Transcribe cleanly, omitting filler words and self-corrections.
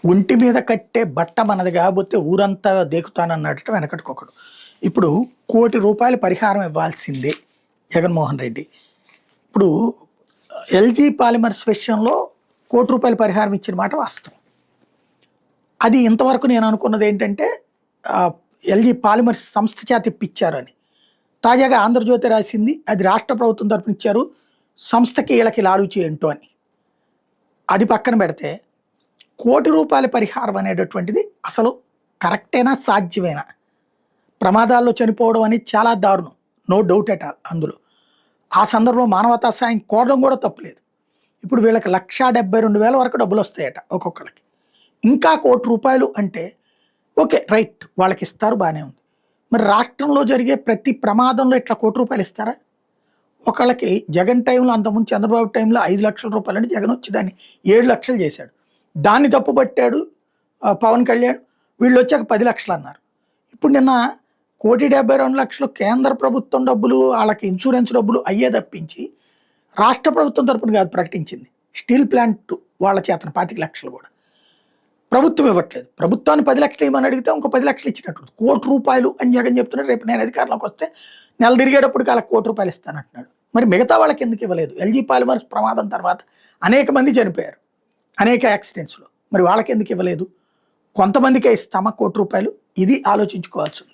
ఒంటి మీద కట్టే బట్ట మనది కాకపోతే ఊరంతా దేకుతానన్నట్టు వెనకటికొకడు. ఇప్పుడు ₹1,00,00,000 పరిహారం ఇవ్వాల్సిందే జగన్మోహన్ రెడ్డి. ఇప్పుడు ఎల్జీ పాలిమర్స్ విషయంలో ₹1,00,00,000 పరిహారం ఇచ్చిన మాట వాస్తవం. అది ఇంతవరకు నేను అనుకున్నది ఏంటంటే ఎల్జీ పాలిమర్స్ సంస్థ చేత ఇప్పించారని. తాజాగా ఆంధ్రజ్యోతి రాసింది అది రాష్ట్ర ప్రభుత్వం తరపున ఇచ్చారు, సంస్థకి వీళ్ళకి లాలూచి ఏంటో అని. అది పక్కన పెడితే ₹1,00,00,000 పరిహారం అనేటటువంటిది అసలు కరెక్టేనా, సాధ్యమేనా? ప్రమాదాల్లో చనిపోవడం అనేది చాలా దారుణం, నో డౌట్ ఎట్ ఆల్. అందులో ఆ సందర్భంలో మానవతా సాయం కోరడం కూడా తప్పులేదు. ఇప్పుడు వీళ్ళకి ₹1,72,000 వరకు డబ్బులు వస్తాయట ఒక్కొక్కరికి. ఇంకా ₹1,00,00,000 అంటే ఓకే, రైట్, వాళ్ళకి ఇస్తారు, బాగానే ఉంది. మరి రాష్ట్రంలో జరిగే ప్రతి ప్రమాదంలో ఇట్లా ₹1,00,00,000 ఇస్తారా? ఒకళ్ళకి జగన్ టైంలో, అంతకుముందు చంద్రబాబు టైంలో ₹5,00,000 అంటే జగన్ వచ్చి దాన్ని 7,00,000 చేశాడు. దాన్ని తప్పు పట్టాడు పవన్ కళ్యాణ్. వీళ్ళు వచ్చాక 10,00,000 అన్నారు. ఇప్పుడు నిన్న ₹1,72,00,000 కేంద్ర ప్రభుత్వం డబ్బులు, వాళ్ళకి ఇన్సూరెన్స్ డబ్బులు అయ్యే తప్పించి రాష్ట్ర ప్రభుత్వం తరపున కాదు ప్రకటించింది. స్టీల్ ప్లాంట్ వాళ్ళ చేతన 25,00,000 కూడా ప్రభుత్వం ఇవ్వట్లేదు. ప్రభుత్వాన్ని 10,00,000 ఇవ్వమని అడిగితే ఇంకో 10,00,000 ఇచ్చినట్టు. ₹1,00,00,000 అని జగన్ చెప్తున్నాడు. రేపు నేను అధికారంలోకి వస్తే నెల తిరిగేటప్పటికి వాళ్ళకి ₹1,00,00,000 ఇస్తానంటున్నాడు. మరి మిగతా వాళ్ళకి ఎందుకు ఇవ్వలేదు? ఎల్జీ పాలిమర్స్ ప్రమాదం తర్వాత అనేక మంది చనిపోయారు అనేక యాక్సిడెంట్స్లో. మరి వాళ్ళకి ఎందుకు ఇవ్వలేదు? కొంతమందికే ఇస్తామా ₹1,00,00,000? ఇది ఆలోచించుకోవాల్సింది.